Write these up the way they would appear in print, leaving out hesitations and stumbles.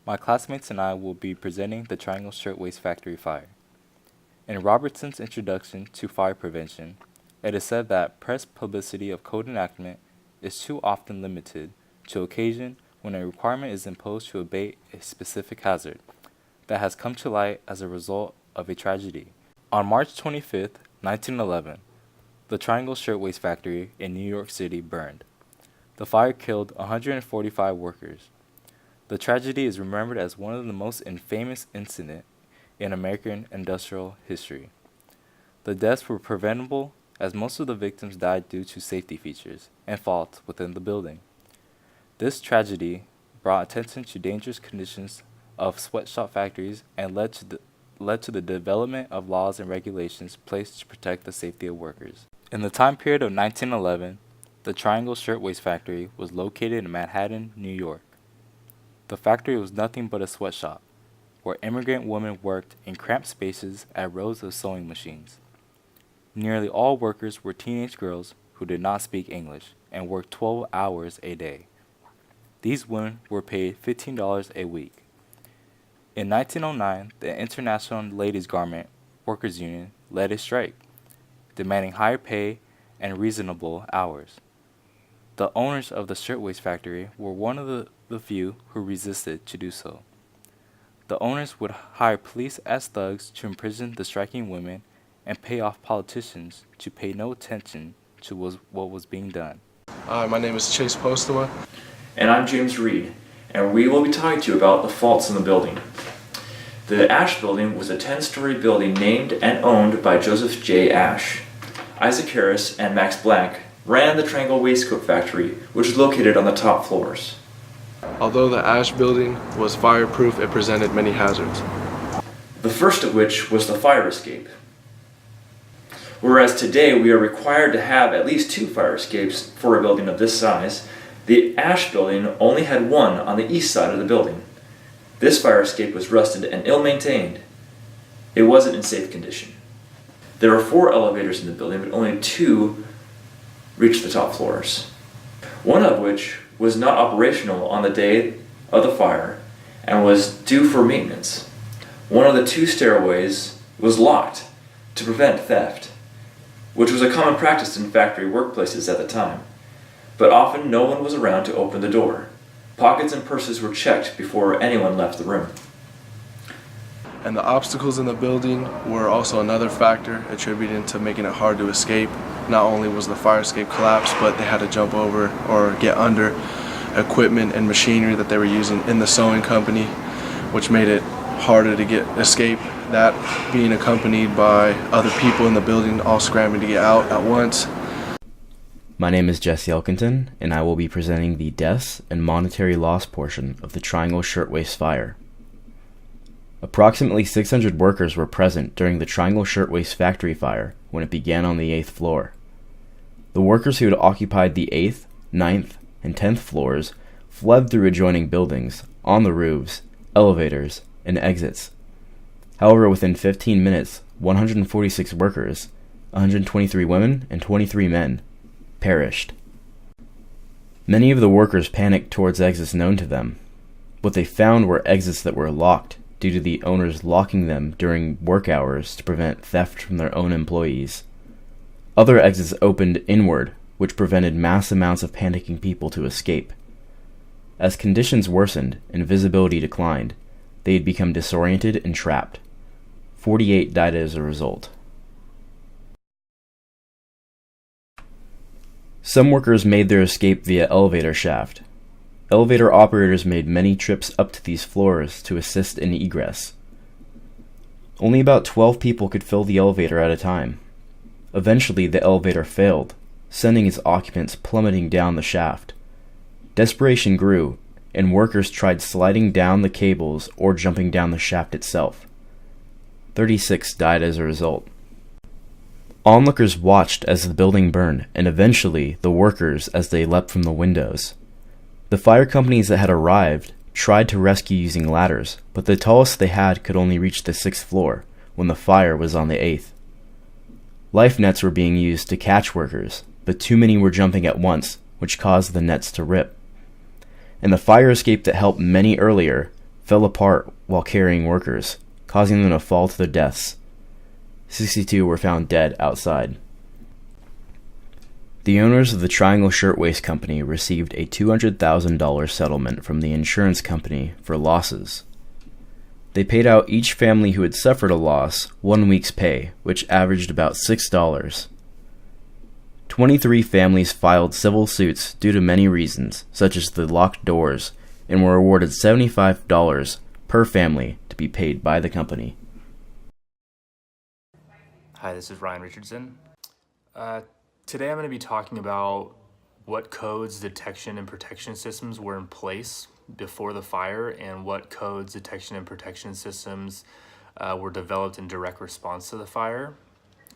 My classmates and I will be presenting the Triangle Shirtwaist Factory fire. In Robertson's introduction to fire prevention, it is said that press publicity of code enactment is too often limited to occasion when a requirement is imposed to abate a specific hazard that has come to light as a result of a tragedy. On March 25, 1911, the Triangle Shirtwaist Factory in New York City burned. The fire killed 145 workers. The tragedy is remembered as one of the most infamous incidents in American industrial history. The deaths were preventable as most of the victims died due to safety features and faults within the building. This tragedy brought attention to dangerous conditions of sweatshop factories and led to the development of laws and regulations placed to protect the safety of workers. In the time period of 1911, the Triangle Shirtwaist Factory was located in Manhattan, New York. The factory was nothing but a sweatshop, where immigrant women worked in cramped spaces at rows of sewing machines. Nearly all workers were teenage girls who did not speak English and worked 12 hours a day. These women were paid $15 a week. In 1909, the International Ladies Garment Workers Union led a strike, demanding higher pay and reasonable hours. The owners of the shirtwaist factory were one of the few who resisted to do so. The owners would hire police as thugs to imprison the striking women and pay off politicians to pay no attention to what was being done. Hi, my name is Chase Postema. And I'm James Reed, and we will be talking to you about the faults in the building. The Ash Building was a 10-story building named and owned by Joseph J. Ash. Isaac Harris and Max Blank ran the Triangle Waistcoat Factory, which was located on the top floors. Although the Ash Building was fireproof, it presented many hazards. The first of which was the fire escape. Whereas today we are required to have at least 2 fire escapes for a building of this size, the Ash Building only had one on the east side of the building. This fire escape was rusted and ill-maintained. It wasn't in safe condition. There were 4 elevators in the building, but only 2 reached the top floors. One of which was not operational on the day of the fire and was due for maintenance. One of the 2 stairways was locked to prevent theft, which was a common practice in factory workplaces at the time. But often no one was around to open the door. Pockets and purses were checked before anyone left the room. And the obstacles in the building were also another factor attributed to making it hard to escape. Not only was the fire escape collapsed, but they had to jump over or get under equipment and machinery that they were using in the sewing company, which made it harder to escape. That being accompanied by other people in the building all scrambling to get out at once. My name is Jesse Elkinton, and I will be presenting the deaths and monetary loss portion of the Triangle Shirtwaist Fire. Approximately 600 workers were present during the Triangle Shirtwaist Factory fire when it began on the 8th floor. The workers who had occupied the 8th, 9th, and 10th floors fled through adjoining buildings, on the roofs, elevators, and exits. However, within 15 minutes, 146 workers, 123 women and 23 men, perished. Many of the workers panicked towards exits known to them. What they found were exits that were locked due to the owners locking them during work hours to prevent theft from their own employees. Other exits opened inward, which prevented mass amounts of panicking people to escape. As conditions worsened and visibility declined, they had become disoriented and trapped. 48 died as a result. Some workers made their escape via elevator shaft. Elevator operators made many trips up to these floors to assist in egress. Only about 12 people could fill the elevator at a time. Eventually, the elevator failed, sending its occupants plummeting down the shaft. Desperation grew, and workers tried sliding down the cables or jumping down the shaft itself. 36 died as a result. Onlookers watched as the building burned, and eventually the workers as they leapt from the windows. The fire companies that had arrived tried to rescue using ladders, but the tallest they had could only reach the 6th floor when the fire was on the 8th. Life nets were being used to catch workers, but too many were jumping at once, which caused the nets to rip. And the fire escape that helped many earlier fell apart while carrying workers, causing them to fall to their deaths. 62 were found dead outside. The owners of the Triangle Shirtwaist Company received a $200,000 settlement from the insurance company for losses. They paid out each family who had suffered a loss 1 week's pay, which averaged about $6. 23 families filed civil suits due to many reasons, such as the locked doors, and were awarded $75 per family to be paid by the company. Hi, this is Ryan Richardson. Today I'm going to be talking about what codes, detection, and protection systems were in place before the fire and what codes, detection, and protection systems were developed in direct response to the fire.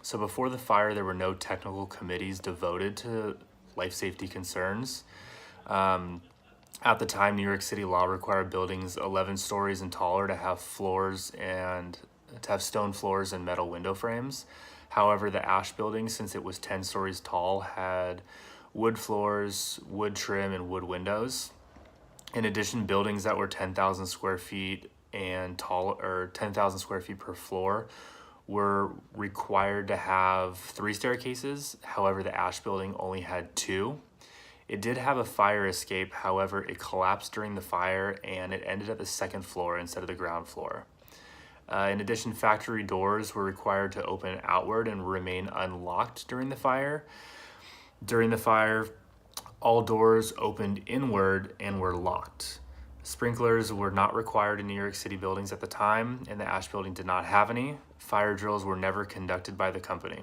So before the fire, there were no technical committees devoted to life safety concerns. At the time, New York City law required buildings 11 stories and taller to have stone floors and metal window frames. However, the Ash building, since it was 10 stories tall, had wood floors, wood trim, and wood windows. In addition, buildings that were 10,000 square feet and tall, or 10,000 square feet per floor, were required to have 3 staircases. However, the Ash building only had 2. It did have a fire escape. However, it collapsed during the fire and it ended at the 2nd floor instead of the ground floor. In addition, factory doors were required to open outward and remain unlocked during the fire. During the fire, all doors opened inward and were locked. Sprinklers were not required in New York City buildings at the time, and the Ash building did not have any. Fire drills were never conducted by the company.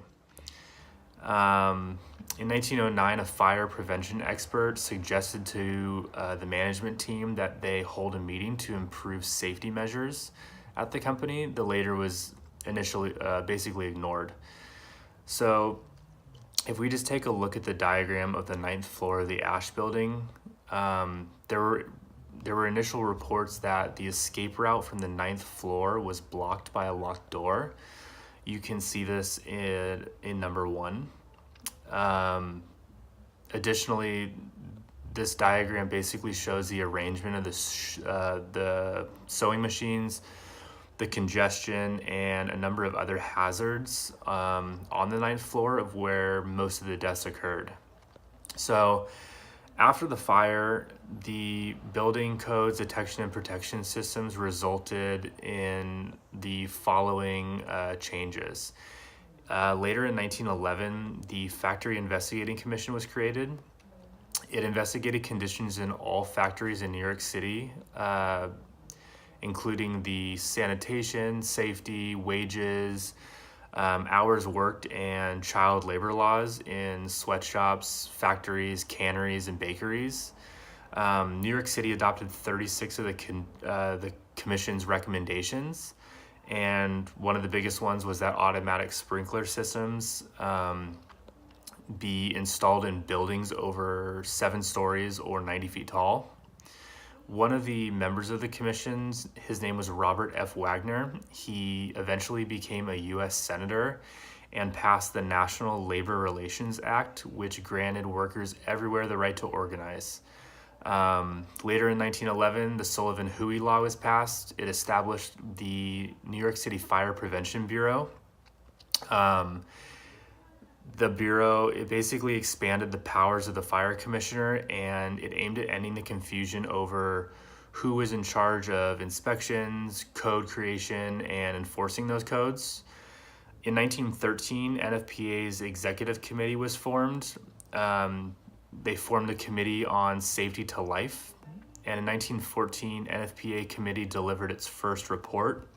In 1909, a fire prevention expert suggested to the management team that they hold a meeting to improve safety measures at the company. The later was initially basically ignored. So if we just take a look at the diagram of the 9th floor of the Ash building, there were initial reports that the escape route from the 9th floor was blocked by a locked door. You can see this in number 1. Additionally, this diagram basically shows the arrangement of the sewing machines, the congestion, and a number of other hazards on the 9th floor of where most of the deaths occurred. So after the fire, the building codes, detection, and protection systems resulted in the following changes. Later in 1911, the Factory Investigating Commission was created. It investigated conditions in all factories in New York City, including the sanitation, safety, wages, hours worked, and child labor laws in sweatshops, factories, canneries, and bakeries. New York City adopted 36 of the commission's recommendations, and one of the biggest ones was that automatic sprinkler systems be installed in buildings over 7 stories or 90 feet tall. One of the members of the commissions, his name was Robert F. Wagner. He eventually became a U.S. Senator and passed the National Labor Relations Act, which granted workers everywhere the right to organize. Later in 1911, the Sullivan-Huey Law was passed. It established the New York City Fire Prevention Bureau. The Bureau, it basically expanded the powers of the fire commissioner, and it aimed at ending the confusion over who was in charge of inspections, code creation, and enforcing those codes. In 1913, NFPA's executive committee was formed. They formed the Committee on Safety to Life, and in 1914, NFPA committee delivered its first report.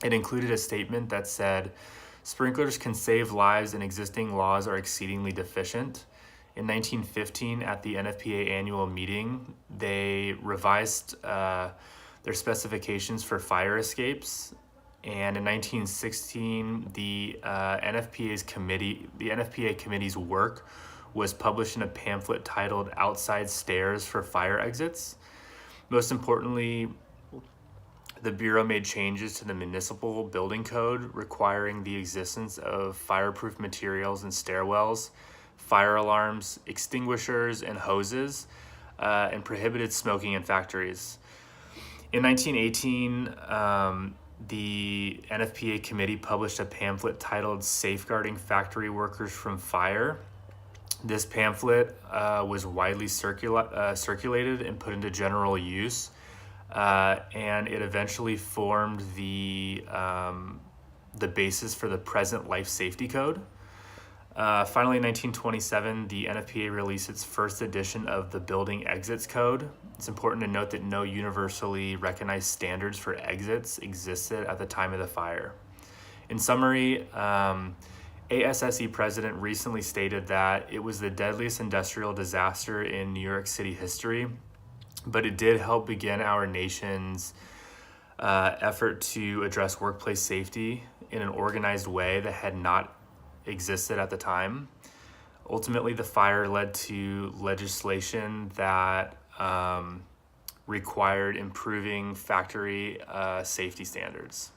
It included a statement that said, "Sprinklers can save lives and existing laws are exceedingly deficient." In 1915, at the NFPA annual meeting, they revised their specifications for fire escapes. And in 1916, the NFPA committee's work was published in a pamphlet titled "Outside Stairs for Fire Exits." Most importantly, the Bureau made changes to the municipal building code requiring the existence of fireproof materials in stairwells, fire alarms, extinguishers, and hoses, and prohibited smoking in factories. In 1918, the NFPA committee published a pamphlet titled Safeguarding Factory Workers from Fire. This pamphlet was widely circulated and put into general use, and it eventually formed the basis for the present Life Safety Code. Finally, in 1927, the NFPA released its first edition of the Building Exits Code. It's important to note that no universally recognized standards for exits existed at the time of the fire. In summary, ASSE president recently stated that it was the deadliest industrial disaster in New York City history, but it did help begin our nation's effort to address workplace safety in an organized way that had not existed at the time. Ultimately, the fire led to legislation that required improving factory safety standards.